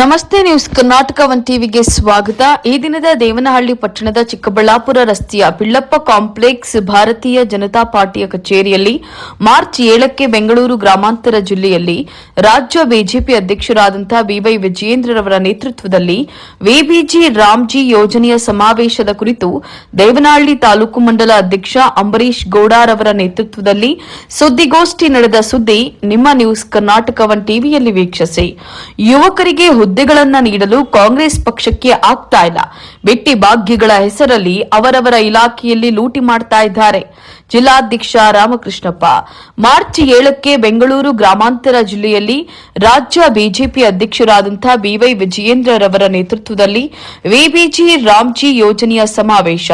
ನಮಸ್ತೆ news Karnataka one ಟಿವಿಗೆ ಸ್ವಾಗತ. ಈ ದಿನದ ದೇವನಹಳ್ಳಿ ಪಟ್ಟಣದ ಚಿಕ್ಕಬಳ್ಳಾಪುರ ರಸ್ತೆಯ ಪಿಳ್ಳಪ್ಪ ಕಾಂಪ್ಲೆಕ್ಸ್ ಭಾರತೀಯ ಜನತಾ ಪಾರ್ಟಿಯ ಕಚೇರಿಯಲ್ಲಿ ಮಾರ್ಚ್ 7ಕ್ಕೆ ಬೆಂಗಳೂರು ಗ್ರಾಮಾಂತರ ಜಿಲ್ಲೆಯಲ್ಲಿ ರಾಜ್ಯ ಬಿಜೆಪಿ ಅಧ್ಯಕ್ಷರಾದಂತಹ ಬಿವೈ ವಿಜಯೇಂದ್ರರವರ ನೇತೃತ್ವದಲ್ಲಿ ವಿಬಿಜಿ ರಾಮ್ಜಿ ಯೋಜನೆಯ ಸಮಾವೇಶದ ಕುರಿತು ದೇವನಹಳ್ಳಿ ತಾಲೂಕು ಮಂಡಲ ಅಧ್ಯಕ್ಷ ಅಂಬರೀಶ್ ಗೌಡರವರ ನೇತೃತ್ವದಲ್ಲಿ ಸುದ್ದಿಗೋಷ್ಠಿ ನಡೆದ ಸುದ್ದಿ ನಿಮ್ಮ ನ್ಯೂಸ್ ಕರ್ನಾಟಕ ಒನ್ ಟಿವಿಯಲ್ಲಿ ವೀಕ್ಷಿಸಿ. ಯುವಕರಿಗೆ ಹುದ್ದೆಗಳನ್ನು ನೀಡಲು ಕಾಂಗ್ರೆಸ್ ಪಕ್ಷಕ್ಕೆ ಆಗ್ತಾ ಇಲ್ಲ. ಬಿಟ್ಟಿ ಭಾಗ್ಯಗಳ ಹೆಸರಲ್ಲಿ ಅವರವರ ಇಲಾಖೆಯಲ್ಲಿ ಲೂಟಿ ಮಾಡ್ತಾ ಇದ್ದಾರೆ. ಜಿಲ್ಲಾಧ್ಯಕ್ಷ ರಾಮಕೃಷ್ಣಪ್ಪ. ಮಾರ್ಚ್ 7ಕ್ಕೆ ಬೆಂಗಳೂರು ಗ್ರಾಮಾಂತರ ಜಿಲ್ಲೆಯಲ್ಲಿ ರಾಜ್ಯ ಬಿಜೆಪಿ ಅಧ್ಯಕ್ಷರಾದಂತಹ ಬಿವೈ ವಿಜಯೇಂದ್ರರವರ ನೇತೃತ್ವದಲ್ಲಿ ವಿಬಿಜಿ ರಾಮ್ಜಿ ಯೋಜನೆಯ ಸಮಾವೇಶ.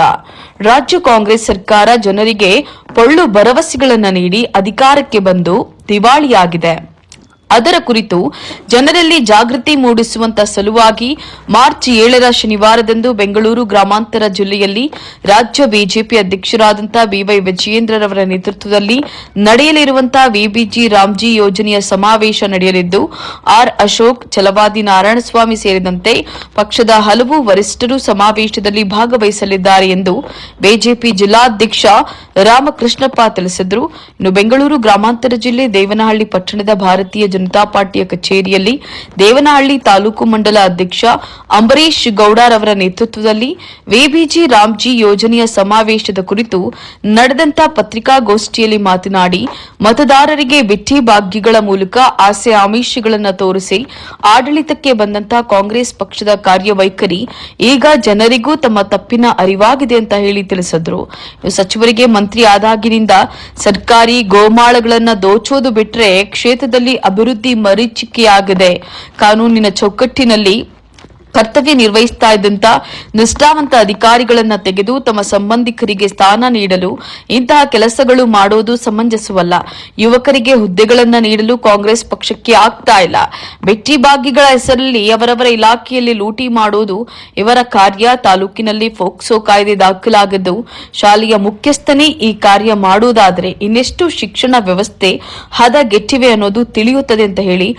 ರಾಜ್ಯ ಕಾಂಗ್ರೆಸ್ ಸರ್ಕಾರ ಜನರಿಗೆ ಪೊಳ್ಳು ಭರವಸೆಗಳನ್ನು ನೀಡಿ ಅಧಿಕಾರಕ್ಕೆ ಬಂದು ದಿವಾಳಿಯಾಗಿದೆ. ಅದರ ಕುರಿತು ಜನರಲ್ಲಿ ಜಾಗೃತಿ ಮೂಡಿಸುವಂತ ಸಲುವಾಗಿ ಮಾರ್ಚ್ 7ರ ಶನಿವಾರದಂದು ಬೆಂಗಳೂರು ಗ್ರಾಮಾಂತರ ಜಿಲ್ಲೆಯಲ್ಲಿ ರಾಜ್ಯ ಬಿಜೆಪಿ ಅಧ್ಯಕ್ಷರಾದಂತಹ ಬಿವೈ ವಿಜಯೇಂದ್ರರವರ ನೇತೃತ್ವದಲ್ಲಿ ನಡೆಯಲಿರುವಂತಹ ವಿಬಿಜಿ ರಾಮ್ಜಿ ಯೋಜನೆಯ ಸಮಾವೇಶ ನಡೆಯಲಿದ್ದು ಆರ್ ಅಶೋಕ್, ಛಲವಾದಿ ನಾರಾಯಣಸ್ವಾಮಿ ಸೇರಿದಂತೆ ಪಕ್ಷದ ಹಲವು ವರಿಷ್ಠರು ಸಮಾವೇಶದಲ್ಲಿ ಭಾಗವಹಿಸಲಿದ್ದಾರೆ ಎಂದು ಬಿಜೆಪಿ ಜಿಲ್ಲಾಧ್ಯಕ್ಷ ರಾಮಕೃಷ್ಣಪ್ಪ ತಿಳಿಸಿದರು. ಇನ್ನು ಬೆಂಗಳೂರು ಗ್ರಾಮಾಂತರ ಜಿಲ್ಲೆ ದೇವನಹಳ್ಳಿ ಪಟ್ಟಣದ ಭಾರತೀಯ ಜನತಾ ಪಾರ್ಟಿಯ ಕಚೇರಿಯಲ್ಲಿ ದೇವನಹಳ್ಳಿ ತಾಲೂಕು ಮಂಡಲ ಅಧ್ಯಕ್ಷ ಅಂಬರೀಶ್ ಗೌಡರವರ ನೇತೃತ್ವದಲ್ಲಿ ವಿಬಿಜಿ ರಾಮ್ಜಿ ಯೋಜನೆಯ ಸಮಾವೇಶದ ಕುರಿತು ನಡೆದಂತಹ ಪತ್ರಿಕಾಗೋಷ್ಠಿಯಲ್ಲಿ ಮಾತನಾಡಿ, ಮತದಾರರಿಗೆ ಬಿಟ್ಟಿ ಭಾಗ್ಯಗಳ ಮೂಲಕ ಆಸೆ ಆಮಿಷಗಳನ್ನು ತೋರಿಸಿ ಆಡಳಿತಕ್ಕೆ ಬಂದಂತಹ ಕಾಂಗ್ರೆಸ್ ಪಕ್ಷದ ಕಾರ್ಯವೈಖರಿ ಈಗ ಜನರಿಗೂ ತಮ್ಮ ತಪ್ಪಿನ ಅರಿವಾಗಿದೆ ಅಂತ ಹೇಳಿ ತಿಳಿಸಿದರು. ಸಚಿವರಿಗೆ ಮಂತ್ರಿ ಆದಾಗಿನಿಂದ ಸರ್ಕಾರಿ ಗೋಮಾಳಗಳನ್ನು ದೋಚೋದು ಬಿಟ್ಟರೆ ಕ್ಷೇತ್ರದಲ್ಲಿ ಅಭಿವೃದ್ಧಿ ಮರೀಚಿಕೆಯಾಗಿದೆ. ಕಾನೂನಿನ ಚೌಕಟ್ಟಿನಲ್ಲಿ ಕರ್ತವ್ಯ ನಿರ್ವಹಿಸ್ತಾ ಇದ್ದಂತ ನಿಷ್ಠಾವಂತ ಅಧಿಕಾರಿಗಳನ್ನ ತೆಗೆದು ತಮ್ಮ ಸಂಬಂಧಿಕರಿಗೆ ಸ್ಥಾನ ನೀಡಲು ಇಂತಹ ಕೆಲಸಗಳು ಮಾಡೋದು ಸಮಂಜಸವಲ್ಲ. ಯುವಕರಿಗೆ ಹುದ್ದೆಗಳನ್ನ ನೀಡಲು ಕಾಂಗ್ರೆಸ್ ಪಕ್ಷಕ್ಕೆ ಆಗ್ತಾ ಇಲ್ಲ. ಬಿಟ್ಟಿ ಭಾಗ್ಯಗಳ ಹೆಸರಲ್ಲಿ ಅವರವರ ಇಲಾಖೆಯಲ್ಲಿ ಲೂಟಿ ಮಾಡೋದು ಇವರ ಕಾರ್ಯ. ತಾಲೂಕಿನಲ್ಲಿ ಫೋಕ್ಸೋ ಕಾಯ್ದೆ ದಾಖಲಾಗಿದ್ದು ಶಾಲೆಯ ಮುಖ್ಯಸ್ಥನೇ ಈ ಕಾರ್ಯ ಮಾಡುವುದಾದರೆ ಇನ್ನೆಷ್ಟು ಶಿಕ್ಷಣ ವ್ಯವಸ್ಥೆ ಹದಗೆಟ್ಟಿವೆ ಅನ್ನೋದು ತಿಳಿಯುತ್ತದೆ ಅಂತ ಹೇಳಿ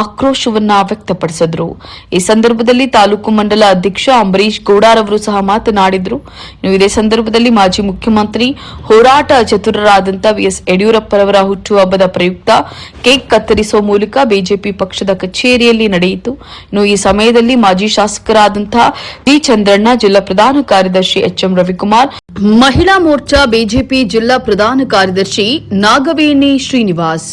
ಆಕ್ರೋಶವನ್ನ ವ್ಯಕ್ತಪಡಿಸಿದ್ರು. ಈ ಸಂದರ್ಭದಲ್ಲಿ ತಾಲೂಕು ಮಂಡಲ ಅಧ್ಯಕ್ಷ ಅಂಬರೀಶ್ ಗೌಡರವರು ಸಹ ಮಾತನಾಡಿದರು. ಇದೇ ಸಂದರ್ಭದಲ್ಲಿ ಮಾಜಿ ಮುಖ್ಯಮಂತ್ರಿ ಹೋರಾಟ ಚತುರರಾದಂತಹ ವಿಎಸ್ ಯಡಿಯೂರಪ್ಪರವರ ಹುಟ್ಟುಹಬ್ಬದ ಪ್ರಯುಕ್ತ ಕೇಕ್ ಕತ್ತರಿಸುವ ಮೂಲಕ ಬಿಜೆಪಿ ಪಕ್ಷದ ಕಚೇರಿಯಲ್ಲಿ ನಡೆಯಿತು. ಈ ಸಮಯದಲ್ಲಿ ಮಾಜಿ ಶಾಸಕರಾದಂತಹ ಡಿ ಚಂದ್ರಣ್ಣ, ಜಿಲ್ಲಾ ಪ್ರಧಾನ ಕಾರ್ಯದರ್ಶಿ ಎಚ್ಎಂ ರವಿಕುಮಾರ್, ಮಹಿಳಾ ಮೋರ್ಚಾ ಬಿಜೆಪಿ ಜಿಲ್ಲಾ ಪ್ರಧಾನ ಕಾರ್ಯದರ್ಶಿ ನಾಗವೇಣಿ ಶ್ರೀನಿವಾಸ್,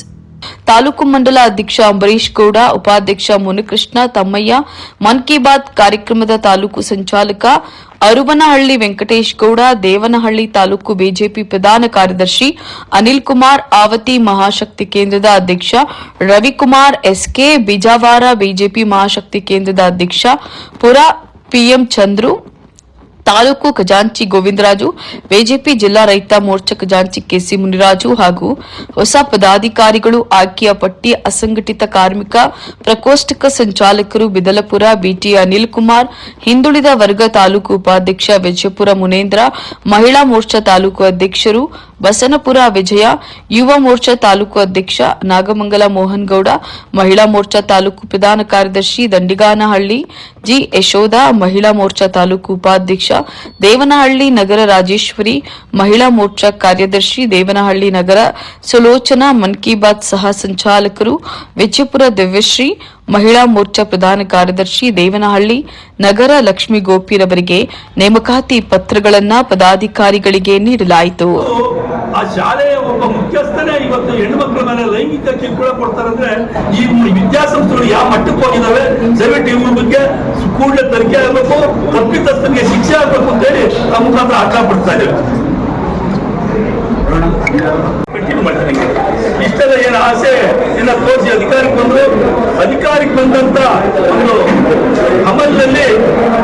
ತಾಲೂಕು ಮಂಡಲ ಅಧ್ಯಕ್ಷ ಅಂಬರೀಶ್ ಗೌಡ, ಉಪಾಧ್ಯಕ್ಷ ಮುನಿಕೃಷ್ಣ ತಮ್ಮಯ್ಯ, ಮನ್ ಕಿ ಬಾತ್ ಕಾರ್ಯಕ್ರಮದ ತಾಲೂಕು ಸಂಚಾಲಕ ಅರುವನಹಳ್ಳಿ ವೆಂಕಟೇಶ್ ಗೌಡ, ದೇವನಹಳ್ಳಿ ತಾಲೂಕು ಬಿಜೆಪಿ ಪ್ರಧಾನ ಕಾರ್ಯದರ್ಶಿ ಅನಿಲ್ ಕುಮಾರ್, ಆವತಿ ಮಹಾಶಕ್ತಿ ಕೇಂದ್ರದ ಅಧ್ಯಕ್ಷ ರವಿಕುಮಾರ್ ಎಸ್ಕೆ, ಬಿಜಾವಾರ ಬಿಜೆಪಿ ಮಹಾಶಕ್ತಿ ಕೇಂದ್ರದ ಅಧ್ಯಕ್ಷ ಪುರ ಪಿಎಂ ಚಂದ್ರು, ತಾಲೂಕು ಖಜಾಂಚಿ ಗೋವಿಂದರಾಜು, ಬಿಜೆಪಿ ಜಿಲ್ಲಾ ರೈತ ಮೋರ್ಚಾ ಖಜಾಂಚಿ ಕೆಸಿ ಮುನಿರಾಜು ಹಾಗೂ ಹೊಸ ಪದಾಧಿಕಾರಿಗಳು, ಆಯ್ಕೆಯ ಪಟ್ಟಿ ಅಸಂಘಟಿತ ಕಾರ್ಮಿಕ ಪ್ರಕೋಷ್ಠಕ ಸಂಚಾಲಕರು ಬಿದಲಪುರ ಬಿಟಿ ಅನಿಲ್ ಕುಮಾರ್, ಹಿಂದುಳಿದ ವರ್ಗ ತಾಲೂಕು ಉಪಾಧ್ಯಕ್ಷ ವಿಜಯಪುರ ಮುನೇಂದ್ರ, ಮಹಿಳಾ ಮೋರ್ಚಾ ತಾಲೂಕು ಅಧ್ಯಕ್ಷರು ಬಸನಪುರ ವಿಜಯ, ಯುವ ಮೋರ್ಚಾ ತಾಲೂಕು ಅಧ್ಯಕ್ಷ ನಾಗಮಂಗಲ ಮೋಹನ್ ಗೌಡ, ಮಹಿಳಾ ಮೋರ್ಚಾ ತಾಲೂಕು ಪ್ರಧಾನ ಕಾರ್ಯದರ್ಶಿ ದಂಡಿಗಾನಹಳ್ಳಿ ಜಿ ಯಶೋಧ, ಮಹಿಳಾ ಮೋರ್ಚಾ ತಾಲೂಕು ಉಪಾಧ್ಯಕ್ಷ ದೇವನಹಳ್ಳಿ ನಗರ ರಾಜೇಶ್ವರಿ, ಮಹಿಳಾ ಮೋರ್ಚಾ ಕಾರ್ಯದರ್ಶಿ ದೇವನಹಳ್ಳಿ ನಗರ ಸುಲೋಚನಾ, ಮನ್ ಕಿ ಬಾತ್ ಸಹ ಸಂಚಾಲಕರು ವಿಜಯಪುರ ದಿವ್ಯಶ್ರೀ, ಮಹಿಳಾ ಮೋರ್ಚಾ ಪ್ರಧಾನ ಕಾರ್ಯದರ್ಶಿ ದೇವನಹಳ್ಳಿ ನಗರ ಲಕ್ಷ್ಮೀ ಗೋಪಿರವರಿಗೆ ನೇಮಕಾತಿ ಪತ್ರಗಳನ್ನು ಪದಾಧಿಕಾರಿಗಳಿಗೆ ನೀಡಲಾಯಿತು. ಆ ಶಾಲೆಯ ಒಬ್ಬ ಮುಖ್ಯಸ್ಥನೇ ಇವತ್ತು ಹೆಣ್ಣುಮಕ್ಕಳ ಮೇಲೆ ಲೈಂಗಿಕ ಕಿರುಕುಳ ಕೊಡ್ತಾರಂದ್ರೆ ಈ ವಿದ್ಯಾಸಂಸ್ಥೆಗಳು ಯಾವ ಮಟ್ಟಕ್ಕೆ ಹೋಗಿದ್ದಾವೆ? ದಯವಿಟ್ಟು ಇವ್ರ ಬಗ್ಗೆ ಕೂಡಲೇ ತನಿಖೆ ಆಗಬೇಕು, ತಪ್ಪಿತಸ್ಥರಿಗೆ ಶಿಕ್ಷೆ ಆಗಬೇಕು ಅಂತ ಹೇಳಿ ಆ ಮುಖಾಂತರ ಆಗ್ತಾ ಪಡ್ತಾ ಇದ್ದೇವೆ. ಇಷ್ಟೆಲ್ಲ ಏನು ಆಸೆ ಎಲ್ಲ ತೋರಿಸಿ ಅಧಿಕಾರಕ್ಕೆ ಬಂದಂತ ಒಂದು ಅಮಲಿನಲ್ಲಿ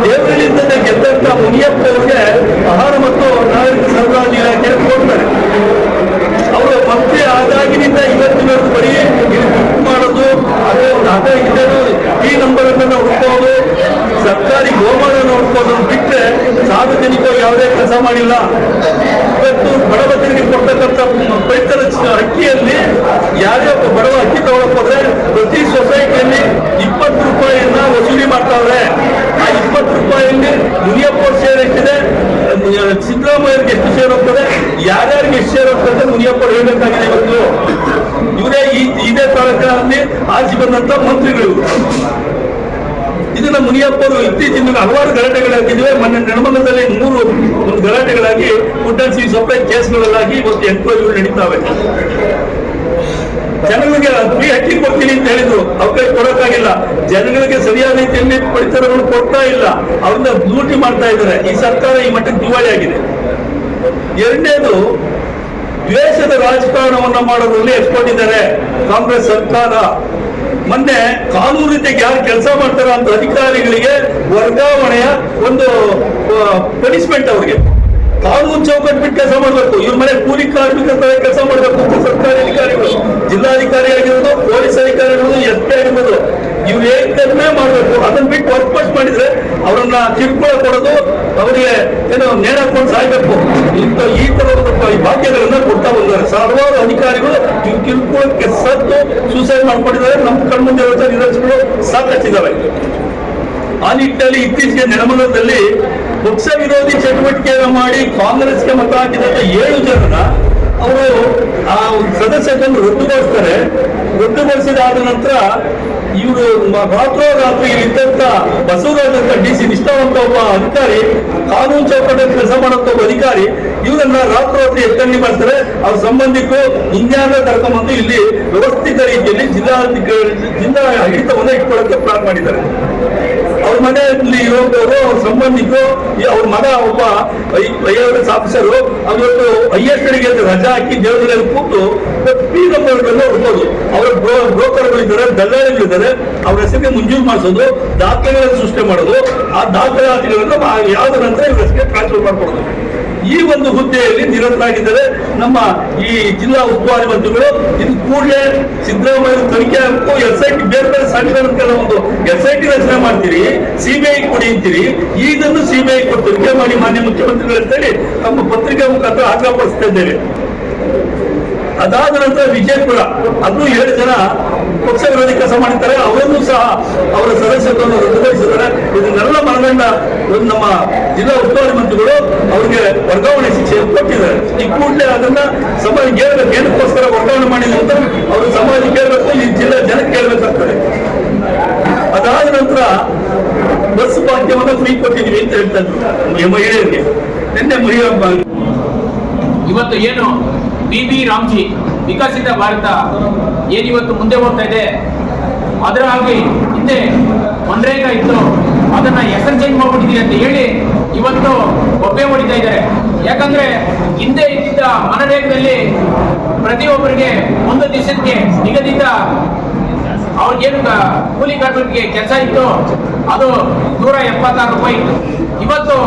ದೇವರಲ್ಲಿಂದ ಗೆದ್ದಂತ ಮುನಿಯಪ್ಪ ಅವರಿಗೆ ಆಹಾರ ಮತ್ತು ನಾಗರಿಕ ಸರಬರಾಜು ಇಲಾಖೆ ಕೊಡ್ತಾರೆ. ಅವರು ಮಂತ್ರಿ ಆದಾಗಿನಿಂದ ಇವತ್ತಿನವರೆಗೂ ಬರೀ ಬುಕ್ ಮಾಡೋದು, ಅದೇ ಒಂದು ಅದೇ ಇದನ್ನು ಈ ನಂಬರ್ ಅನ್ನು ಹುಡ್ಕೋದು, ಸರ್ಕಾರಿ ಗೋಮಾಳನ್ನು ಹುಡ್ಕೋದನ್ನು ಬಿಟ್ಟರೆ ಸಾರ್ವಜನಿಕವಾಗಿ ಯಾವುದೇ ಕೆಲಸ ಮಾಡಿಲ್ಲ. ಇವತ್ತು ಬಡವರಿಗೆ ಕೊಡ್ತಕ್ಕಂಥ ಪಡಿತರ ಅಕ್ಕಿಯಲ್ಲಿ ಯಾರೇ ಒಬ್ಬ ಬಡವ ಅಕ್ಕಿ ತಗೊಳಕ್ ಹೋದ್ರೆ ಪ್ರತಿ ಸೊಸೈಟಿಯಲ್ಲಿ 20 ರೂಪಾಯಿಯನ್ನ ವಸೂಲಿ ಮಾಡ್ತಾವ್ರೆ. ಆ 20 ರೂಪಾಯಿಯಲ್ಲಿ ಮುನಿಯಪ್ಪ ಶೇರ್ ಎಷ್ಟಿದೆ, ಸಿದ್ದರಾಮಯ್ಯರಿಗೆ ಎಷ್ಟು ಶೇರ್ ಹೋಗ್ತದೆ, ಯಾರ್ಯಾರಿಗೆ ಎಷ್ಟು ಶೇರ್ ಹೋಗ್ತದೆ ಮುನಿಯಪ್ಪ ಹೇಳ್ಬೇಕಾಗಿದೆ. ಇವತ್ತು ಇವರೇ ಇದೇ ತಾಲೂಕಿನಲ್ಲಿ ಆಚೆ ಬಂದಂತ ಮಂತ್ರಿಗಳು. ಇದನ್ನ ಮುನಿಯಪ್ಪರು ಇತ್ತೀಚಿನ ಹಲವಾರು ಗಲಾಟೆಗಳಾಗಿವೆ. ಮೊನ್ನೆ ನೆಲಮಂಗಲದಲ್ಲಿ 3 ಗಲಾಟೆಗಳಾಗಿ ಫುಡ್ ಸಪ್ಲೈ ಕೇಸ್ಗಳಲ್ಲಾಗಿ ಇವತ್ತು ಎನ್ಕ್ವೈರಿಗಳು ನಡೀತಾವೆ. ಜನಗಳಿಗೆ ಫ್ರೀ ಅಕ್ಕಿ ಕೊಡ್ತೀನಿ ಅಂತ ಹೇಳಿದ್ರು, ಅವಕಾಶ ಕೊಡೋಕ್ಕಾಗಿಲ್ಲ. ಜನಗಳಿಗೆ ಸರಿಯಾದ ರೀತಿಯಲ್ಲಿ ಪಡಿತರಗಳು ಕೊಡ್ತಾ ಇಲ್ಲ, ಅವ್ರನ್ನ ಲೂಟಿ ಮಾಡ್ತಾ ಇದ್ದಾರೆ. ಈ ಸರ್ಕಾರ ಈ ಮಟ್ಟಕ್ಕೆ ದಿವಾಳಿ ಆಗಿದೆ. ಎರಡನೇದು, ದ್ವೇಷದ ರಾಜಕಾರಣವನ್ನ ಮಾಡೋದ್ರಲ್ಲಿ ಎಕ್ಸ್ಪರ್ಟ್ ಇದ್ದಾರೆ ಕಾಂಗ್ರೆಸ್ ಸರ್ಕಾರ. ಮೊನ್ನೆ ಕಾನೂನು ರೀತಿಯಾಗಿ ಯಾರು ಕೆಲಸ ಮಾಡ್ತಾರ ಅಂತ ಅಧಿಕಾರಿಗಳಿಗೆ ವರ್ಗಾವಣೆಯ ಒಂದು ಪನಿಷ್ಮೆಂಟ್ ಅವ್ರಿಗೆ ಕಾನೂನು ಚೌಕಟ್ಟು ಬಿಟ್ಟು ಕೆಲಸ ಮಾಡಬೇಕು. ಇವ್ರ ಮನೆ ಕೂಲಿ ಕಾರ್ಮಿಕರ ತರ ಕೆಲಸ ಮಾಡಬೇಕು ಅಂತ ಸರ್ಕಾರಿ ಅಧಿಕಾರಿಗಳು, ಜಿಲ್ಲಾಧಿಕಾರಿ ಆಗಿರ್ಬೋದು, ಪೊಲೀಸ್ ಅಧಿಕಾರಿಗಳು, SP ಆಗಿರ್ಬೋದು, ಇವ್ರು ಏಕನ್ನೇ ಮಾಡಬೇಕು. ಅದನ್ನ ಬಿಟ್ಟು ವರ್ಕ್ ಮಾಡಿದ್ರೆ ಅವರನ್ನ ಕಿರುಕುಳ ಕೊಡೋದು, ಅವರಿಗೆ ಏನೋ ನೇಣ ಹಾಕೊಂಡು ಸಾಯ್ಬೇಕು, ಈ ತರದ ಭಾಗ್ಯಗಳನ್ನ ಕೊಡ್ತಾ ಬಂದಿದ್ದಾರೆ. ಹಲವಾರು ಅಧಿಕಾರಿಗಳು ಇವ್ರ ಕಿರುಕುಳಕ್ಕೆ ಸತ್ತು ಸೂಸೈಡ್ ಮಾಡ್ಕೊಂಡಿದ್ದಾರೆ. ನಮ್ಮ ಕಣ್ಮುಂದೆ ನಿದರ್ಶನಗಳು ಸಾಕಷ್ಟಿದ್ದಾವೆ. ಆ ನಿಟ್ಟಿನಲ್ಲಿ ಇತ್ತೀಚೆಗೆ ನೆಲಮಂಗಲದಲ್ಲಿ ಪಕ್ಷ ವಿರೋಧಿ ಚಟುವಟಿಕೆಯನ್ನು ಮಾಡಿ ಕಾಂಗ್ರೆಸ್ಗೆ ಮತ ಹಾಕಿದಂತ 7 ಜನರನ್ನ ಅವರು ಆ ಸದಸ್ಯರನ್ನು ರದ್ದುಗೊಳಿಸ್ತಾರೆ. ರದ್ದುಗೊಳಿಸಿದಾದ ನಂತರ ಇವರು ರಾತ್ರೋರಾತ್ರಿ ಇದ್ದಂತ ಬಸವರಾಜ್ ಅಂತ DC ನಿಷ್ಠಾವಂತ ಒಬ್ಬ ಅಧಿಕಾರಿ, ಕಾನೂನು ಚೌಕಟ್ಟಲ್ಲಿ ಕೆಲಸ ಮಾಡುವಂತ ಒಬ್ಬ ಅಧಿಕಾರಿ, ಇವರನ್ನ ರಾತ್ರೋರಾತ್ರಿ ಎತ್ತಂಗಿ ಮಾಡ್ತಾರೆ. ಅವ್ರ ಸಂಬಂಧಿಕರು ಇನ್ಯಾರ ಕರ್ಕೊಂಡ್ಬಂದು ಇಲ್ಲಿ ವ್ಯವಸ್ಥಿತ ರೀತಿಯಲ್ಲಿ ಜಿಲ್ಲಾ ಹಿಡಿತವನ್ನ ಇಟ್ಕೊಳ್ಳೋಕೆ ಪ್ಲಾನ್ ಮಾಡಿದ್ದಾರೆ. ಅವ್ರ ಮನೆಯಲ್ಲಿ ಇರೋದವರು, ಅವ್ರ ಸಂಬಂಧಿಕರು, ಅವ್ರ ಮಗ ಒಬ್ಬ IAS ಆಫೀಸರು, ಅವತ್ತು IASಗೆ ರಜಾ ಹಾಕಿ ದೇವರಲ್ಲಿ ಕೂತು ಪೀಗಂಬರ್ಗಳನ್ನ ಹುಡ್ಕೋದು. ಅವರ ಬ್ರೋಕರ್ಗಳಿದ್ದಾರೆ, ದಲ್ಲಾಳಿಗಳಿದ್ದಾರೆ, ಅವ್ರ ಹೆಸರಿಗೆ ಮಂಜೂರು ಮಾಡಿಸೋದು, ದಾಖಲೆಗಳನ್ನು ಸೃಷ್ಟಿ ಮಾಡೋದು, ಆ ದಾಖಲಾತಿಗಳನ್ನು ಯಾವ್ದ ನಂತರ ಇವ್ರ ಹೆಸರಿಗೆ ಟ್ರಾನ್ಸ್ಫರ್ ಮಾಡ್ಕೊಡೋದು. ಈ ಒಂದು ಹುದ್ದೆಯಲ್ಲಿ ನಿರತರಾಗಿದ್ದಾರೆ ನಮ್ಮ ಈ ಜಿಲ್ಲಾ ಉಸ್ತುವಾರಿ ಮಂತ್ರಿಗಳು. ಇದು ಕೂಡಲೇ ಸಿದ್ದರಾಮಯ್ಯ ತನಿಖೆ ಹಾಕು, SIT ಬೇರೆ ಬೇರೆ ಸಾಕ್ಷಿಗಳ ಒಂದು SIT ರಚನೆ ಮಾಡ್ತೀರಿ, CBI ಕೊಡಿ ಅಂತೀರಿ. ಈಗನ್ನು CBI ಕೊಟ್ಟು ತನಿಖೆ ಮಾಡಿ ಮಾನ್ಯ ಮುಖ್ಯಮಂತ್ರಿಗಳು ಅಂತೇಳಿ ನಮ್ಮ ಪತ್ರಿಕಾ ಮುಖಾಂತರ ಆಗ್ರಹಪಡಿಸ್ತಾ ಇದ್ದೇವೆ. ಅದಾದ ನಂತರ ವಿಜಯಪುರ, ಅದು 7 ಜನ ಪಕ್ಷ ವಿರೋಧಿ ಕೆಲಸ ಮಾಡಿದ್ದಾರೆ. ಅವರನ್ನು ಸಹ ಅವರ ಸದಸ್ಯತ್ವವನ್ನು ರದ್ದುಗೊಳಿಸಿದ್ದಾರೆ. ಇದನ್ನೆಲ್ಲ ಮನಗಂಡ ನಮ್ಮ ಜಿಲ್ಲಾ ಉಸ್ತುವಾರಿ ಮಂತ್ರಿಗಳು ಅವರಿಗೆ ವರ್ಗಾವಣೆ ಶಿಕ್ಷೆ ಕೊಟ್ಟಿದ್ದಾರೆ. ಈ ಕೂಡಲೇ ಅದನ್ನ ಸಮಾಜಕ್ಕೆ ಹೇಳ್ಬೇಕು, ಏನಕ್ಕೋಸ್ಕರ ವರ್ಗಾವಣೆ ಮಾಡಿಲ್ಲ ಅಂತ ಅವರು ಸಮಾಜಕ್ಕೆ ಹೇಳ್ಬೇಕು, ಈ ಜಿಲ್ಲಾ ಜನಕ್ಕೆ ಹೇಳ್ಬೇಕಾಗ್ತದೆ. ಅದಾದ ನಂತರ ಬಸ್ ಭಾಗ್ಯವನ್ನು ಫ್ರೀ ಕೊಟ್ಟಿದ್ದೀವಿ ಅಂತ ಹೇಳ್ತಾ ಇದ್ರು ಮಹಿಳೆಯರಿಗೆ. ನಿನ್ನೆ ಇವತ್ತು ಏನು BB ರಾಮ್ಜಿ ವಿಕಸಿತ ಭಾರತ ಏನಿವತ್ತು ಮುಂದೆ ಹೋಗ್ತಾ ಇದೆ, ಅದರ ಹಾಗೆ ಹಿಂದೆ ಮನ್ರೇಗಾ ಇತ್ತು, ಅದನ್ನ ಹೆಸರು ಚೇಂಜ್ ಮಾಡ್ಬಿಟ್ಟಿದ್ದೀರಿ ಅಂತ ಹೇಳಿ ಇವತ್ತು ಒಬ್ಬೆ ಹೊಡಿತಾ ಇದ್ದಾರೆ. ಯಾಕಂದ್ರೆ ಹಿಂದೆ ಇದ್ದಿದ್ದ ಮನರೇಗಾದಲ್ಲಿ ಪ್ರತಿಯೊಬ್ಬರಿಗೆ 1 ದಿವಸಕ್ಕೆ ನಿಗದಿತ ಅವ್ರಿಗೇನು ಕೂಲಿ ಕಾರ್ಮಿಕರಿಗೆ ಕೆಲಸ ಇತ್ತು, ಅದು 176 ರೂಪಾಯಿ ಇತ್ತು. ಇವತ್ತು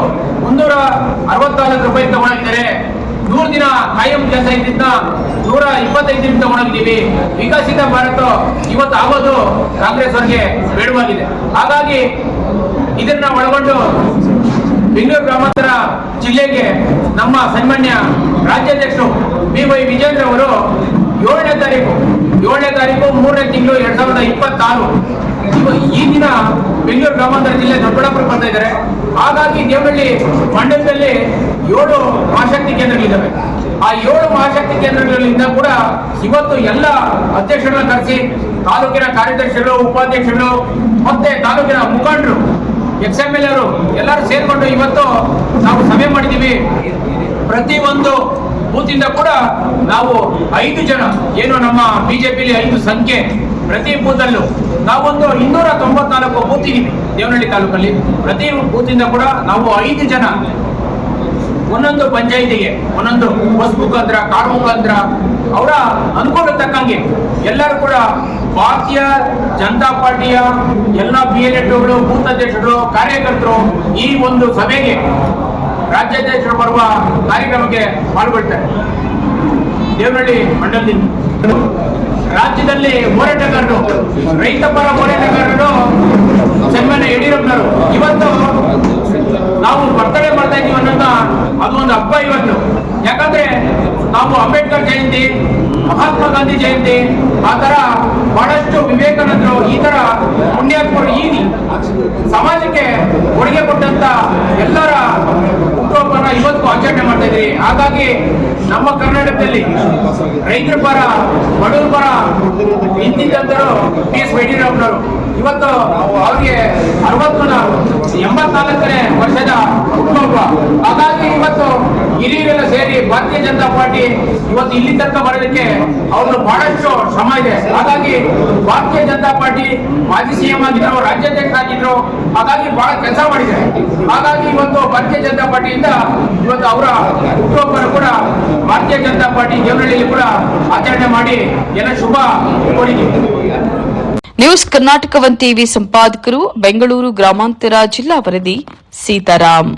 364 ರೂಪಾಯಿ ತಗೊಂಡಿದ್ದಾರೆ. 100 ದಿನ ಕಾಯಂ ಕೆಲಸ ಇದ್ದಿದ್ದ 125 ದಿನ ತಗೊಂಡಿದ್ದೀವಿ. ವಿಕಸಿತ ಭಾರತ ಇವತ್ತು ಆಗೋದು ಕಾಂಗ್ರೆಸ್ ಅವರಿಗೆ ಬೇಡವಾಗಿದೆ. ಹಾಗಾಗಿ ಇದನ್ನ ಒಳಗೊಂಡು ಬೆಂಗಳೂರು ಗ್ರಾಮಾಂತರ ಜಿಲ್ಲೆಗೆ ನಮ್ಮ ಸನ್ಮಾನ್ಯ ರಾಜ್ಯಾಧ್ಯಕ್ಷರು BY ವಿಜೇಂದ್ರ ಅವರು 7ನೇ ತಾರೀಕು 3ನೇ ತಿಂಗಳು 2026 ಈ ದಿನ ಬೆಂಗಳೂರು ಗ್ರಾಮಾಂತರ ಜಿಲ್ಲೆ ದೊಡ್ಡಬಳ್ಳಾಪುರ ಬರ್ತಾ ಇದ್ದಾರೆ. ಹಾಗಾಗಿ ದೇವನಹಳ್ಳಿ ಮಂಡಲದಲ್ಲಿ 7 ಮಹಾಶಕ್ತಿ ಕೇಂದ್ರಗಳಿದ್ದಾವೆ. ಆ 7 ಮಹಾಶಕ್ತಿ ಕೇಂದ್ರಗಳಿಂದ ಕೂಡ ಇವತ್ತು ಎಲ್ಲ ಅಧ್ಯಕ್ಷರನ್ನ ಕರೆಸಿ ತಾಲೂಕಿನ ಕಾರ್ಯದರ್ಶಿಗಳು, ಉಪಾಧ್ಯಕ್ಷರು ಮತ್ತೆ ತಾಲೂಕಿನ ಮುಖಂಡರು, XMLA ಅವರು ಎಲ್ಲರೂ ಸೇರ್ಕೊಂಡು ಇವತ್ತು ನಾವು ಸಭೆ ಮಾಡಿದ್ದೀವಿ. ಪ್ರತಿಯೊಂದು ಬೂತಿಂದ ಕೂಡ ನಾವು 5 ಜನ, ಏನು ನಮ್ಮ BJPಲಿ 5 ಸಂಖ್ಯೆ, ಪ್ರತಿ ಬೂತಲ್ಲೂ ನಾವೊಂದು 294 ಬೂತ್ ಇದೀವಿ ದೇವನಹಳ್ಳಿ ತಾಲೂಕಲ್ಲಿ. ಪ್ರತಿ ಬೂತಿಂದ ಕೂಡ ನಾವು 5 ಜನ ಒಂದೊಂದು ಪಂಚಾಯಿತಿಗೆ ಒಂದೊಂದು ಬಸ್ ಮುಖಾಂತರ, ಕಾರ್ ಮುಖಾಂತರ ಅವರ ಅನುಕೂಲ ತಕ್ಕಂಗೆ ಎಲ್ಲರೂ ಕೂಡ ಭಾರತೀಯ ಜನತಾ ಪಾರ್ಟಿಯ ಎಲ್ಲ BLAಗಳು, ಬೂತ್ ಅಧ್ಯಕ್ಷರು, ಕಾರ್ಯಕರ್ತರು ಈ ಒಂದು ಸಭೆಗೆ ರಾಜ್ಯಾಧ್ಯಕ್ಷರು ಬರುವ ಕಾರ್ಯಕ್ರಮಕ್ಕೆ ಪಾಲ್ಗೊಳ್ತಾರೆ. ದೇವನಹಳ್ಳಿ ಮಂಡಲದಿಂದ ರಾಜ್ಯದಲ್ಲಿ ಹೋರಾಟಗಾರರು, ರೈತ ಪರ ಹೋರಾಟಗಾರರು ಸನ್ಮಾನ್ಯ ಯಡಿಯೂರಪ್ಪನವರು ಇವತ್ತು ನಾವು ಬರ್ತಡೇ ಮಾಡ್ತಾ ಇದೀವಿ ಅನ್ನೋದ ಅದು ಒಂದು ಹಬ್ಬ ಇವತ್ತು. ಯಾಕಂದ್ರೆ ಎಲ್ಲರ ಹುಟ್ಟುಹಬ್ಬನ ಇವತ್ತು ಆಚರಣೆ ಮಾಡ್ತಾ ಇದ್ದೀವಿ. ಹಾಗಾಗಿ ನಮ್ಮ ಕರ್ನಾಟಕದಲ್ಲಿ ರೈತರ ಪರ, ಬಡವರ ಪರ ನಿಂತಿದ್ದಂತರು ಟಿ ಎಸ್ ಯಡಿಯೂರಪ್ಪನವರು ಇವತ್ತು ಅವ್ರಿಗೆ 84ನೇ ವರ್ಷದ ಹುಟ್ಟುಹಬ್ಬ. ಹಾಗಾಗಿ ಇವತ್ತು ಹಿರಿಯರೆಲ್ಲ ಸೇರಿ ಭಾರತೀಯ ಜನತಾ ಪಾರ್ಟಿ ಇವತ್ತು ಇಲ್ಲಿ ತನಕ ಬರೋದಕ್ಕೆ ಅವರು ಬಹಳಷ್ಟು ಶ್ರಮ ಇದೆ. ಹಾಗಾಗಿ ಭಾರತೀಯ ಜನತಾ ಪಾರ್ಟಿ ಮಾಜಿ ಸಿಎಂ ಆಗಿದ್ರು, ರಾಜ್ಯಾಧ್ಯಕ್ಷರಾಗಿದ್ರು, ಹಾಗಾಗಿ ಬಹಳ ಕೆಲಸ ಮಾಡಿದ್ದಾರೆ. ಹಾಗಾಗಿ ಇವತ್ತು ಭಾರತೀಯ ಜನತಾ ಪಾರ್ಟಿಯಿಂದ ಇವತ್ತು ಅವರ ಹುಟ್ಟುಹಬ್ಬನ ಕೂಡ ಭಾರತೀಯ ಜನತಾ ಪಾರ್ಟಿ ದೇವನಹಳ್ಳಿಯಲ್ಲಿ ಕೂಡ ಆಚರಣೆ ಮಾಡಿ ಎಲ್ಲ ಶುಭ ಕೋರಿದ್ದೀವಿ. ನ್ಯೂಸ್ ಕರ್ನಾಟಕ 1 ಟಿವಿ ಸಂಪಾದಕರು, ಬೆಂಗಳೂರು ಗ್ರಾಮಾಂತರ ಜಿಲ್ಲಾ ವರದಿ ಸೀತಾರಾಮ್.